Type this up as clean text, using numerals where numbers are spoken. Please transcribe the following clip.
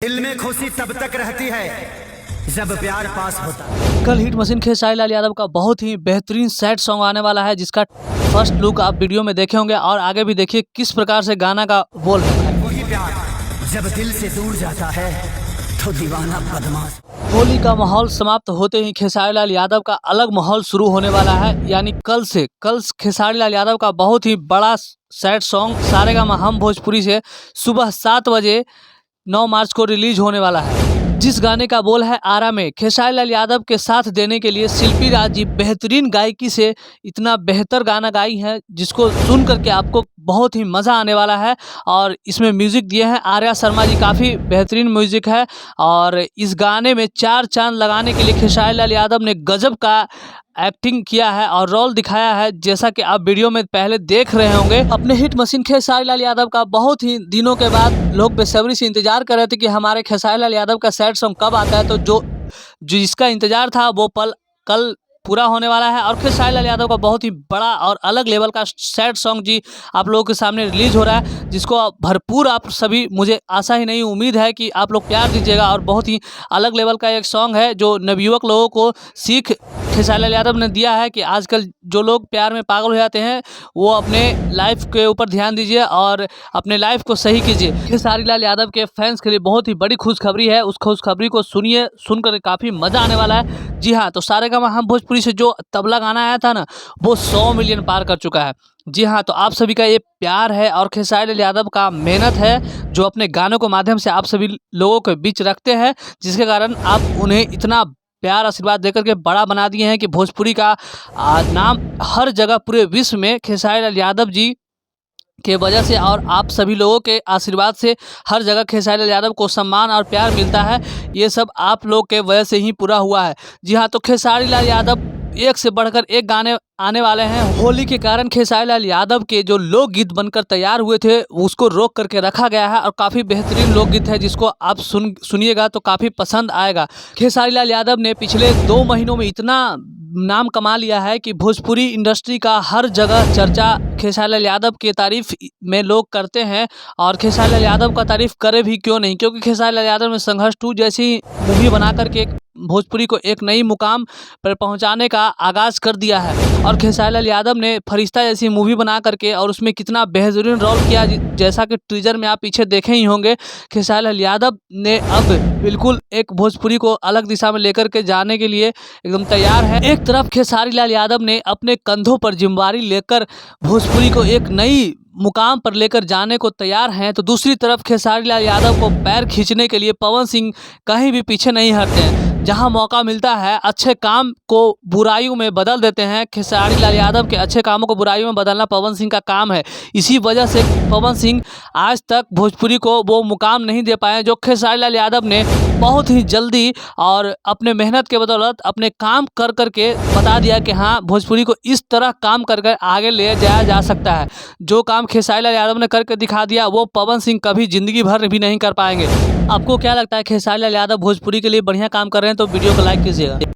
दिल में खुशी तब तक रहती है जब प्यार पास होता है। कल हिट मशीन खेसारी लाल यादव का बहुत ही बेहतरीन सैड सॉन्ग आने वाला है, जिसका फर्स्ट लुक आप वीडियो में देखे होंगे और आगे भी देखिए किस प्रकार से गाना का बोल है। वही प्यार जब दिल से दूर जाता है तो दीवाना बदमाश। होली का माहौल समाप्त होते ही खेसारी लाल यादव का अलग माहौल शुरू होने वाला है। यानी कल खेसारी लाल यादव का बहुत ही बड़ा सैड सॉन्ग सारेगामा हम भोजपुरी से सुबह 7 बजे 9 मार्च को रिलीज होने वाला है। जिस गाने का बोल है आरा में खेसारी लाल यादव के साथ देने के लिए शिल्पी राज जी बेहतरीन गायकी से इतना बेहतर गाना गाई है, जिसको सुन करके आपको बहुत ही मज़ा आने वाला है। और इसमें म्यूज़िक दिए हैं आर्या शर्मा जी, काफ़ी बेहतरीन म्यूज़िक है। और इस गाने में 4 चांद लगाने के लिए खेसारी लाल यादव ने गजब का एक्टिंग किया है और रोल दिखाया है, जैसा कि आप वीडियो में पहले देख रहे होंगे। अपने हिट मशीन खेसारी लाल यादव का बहुत ही दिनों के बाद लोग बेसब्री से इंतजार कर रहे थे कि हमारे खेसारी लाल यादव का सैड सॉन्ग कब आता है। तो जो जिसका इंतजार था वो पल कल पूरा होने वाला है। और खेसारी लाल यादव का बहुत ही बड़ा और अलग लेवल का सैड सॉन्ग जी आप लोगों के सामने रिलीज हो रहा है, जिसको भरपूर आप सभी, मुझे आशा ही नहीं उम्मीद है कि आप लोग प्यार दीजिएगा। और बहुत ही अलग लेवल का एक सॉन्ग है जो नवयुवक लोगों को सीख खेसारी लाल यादव ने दिया है कि आजकल जो लोग प्यार में पागल हो जाते हैं वो अपने लाइफ के ऊपर ध्यान दीजिए और अपने लाइफ को सही कीजिए। खेसारी लाल यादव के फैंस के लिए बहुत ही बड़ी खुशखबरी है, उस खुशखबरी को सुनिए, सुनकर काफ़ी मज़ा आने वाला है। जी हाँ, तो सारेगामा हम भोजपुरी से जो तबला गाना आया था ना, वो 100 मिलियन पार कर चुका है। जी हाँ, तो आप सभी का ये प्यार है और खेसारी लाल यादव का मेहनत है जो अपने गानों के माध्यम से आप सभी लोगों के बीच रखते हैं, जिसके कारण आप उन्हें इतना प्यार आशीर्वाद देकर के बड़ा बना दिए हैं कि भोजपुरी का नाम हर जगह पूरे विश्व में खेसारी लाल यादव जी के वजह से और आप सभी लोगों के आशीर्वाद से हर जगह खेसारी लाल यादव को सम्मान और प्यार मिलता है। ये सब आप लोग के वजह से ही पूरा हुआ है। जी हाँ, तो खेसारी लाल यादव एक से बढ़कर एक गाने आने वाले हैं। होली के कारण खेसारी लाल यादव के जो लोकगीत बनकर तैयार हुए थे उसको रोक करके रखा गया है और काफ़ी बेहतरीन लोकगीत है, जिसको आप सुनिएगा तो काफ़ी पसंद आएगा। खेसारी लाल यादव ने पिछले 2 महीनों में इतना नाम कमा लिया है कि भोजपुरी इंडस्ट्री का हर जगह चर्चा खेसारी लाल यादव के तारीफ में लोग करते हैं। और खेसारी लाल यादव का तारीफ करे भी क्यों नहीं, क्योंकि खेसारी लाल यादव ने संघर्ष 2 जैसी मूवी बना करके भोजपुरी को एक नई मुकाम पर पहुंचाने का आगाज़ कर दिया है। और खेसारी लाल यादव ने फरिश्ता जैसी मूवी बना करके और उसमें कितना बेहतरीन रोल किया, जैसा कि टीजर में आप पीछे देखे ही होंगे। खेसारी लाल यादव ने अब बिल्कुल एक भोजपुरी को अलग दिशा में लेकर के जाने के लिए एकदम तैयार है। एक तरफ खेसारी लाल यादव ने अपने कंधों पर जिम्मेवारी लेकर भोजपुरी को एक नई मुकाम पर लेकर जाने को तैयार हैं, तो दूसरी तरफ खेसारी लाल यादव को पैर खींचने के लिए पवन सिंह कहीं भी पीछे नहीं हटते हैं। जहां मौका मिलता है अच्छे काम को बुराइयों में बदल देते हैं। खेसारी लाल यादव के अच्छे कामों को बुराइयों में बदलना पवन सिंह का काम है। इसी वजह से पवन सिंह आज तक भोजपुरी को वो मुकाम नहीं दे पाए जो खेसारी लाल यादव ने बहुत ही जल्दी और अपने मेहनत के बदौलत अपने काम कर करके बता दिया कि हाँ, भोजपुरी को इस तरह काम कर कर आगे ले जाया जा सकता है। जो काम खेसारी लाल यादव ने करके दिखा दिया वो पवन सिंह कभी जिंदगी भर भी नहीं कर पाएंगे। आपको क्या लगता है, खेसारी लाल यादव भोजपुरी के लिए बढ़िया काम कर रहे हैं? तो वीडियो को लाइक कीजिएगा।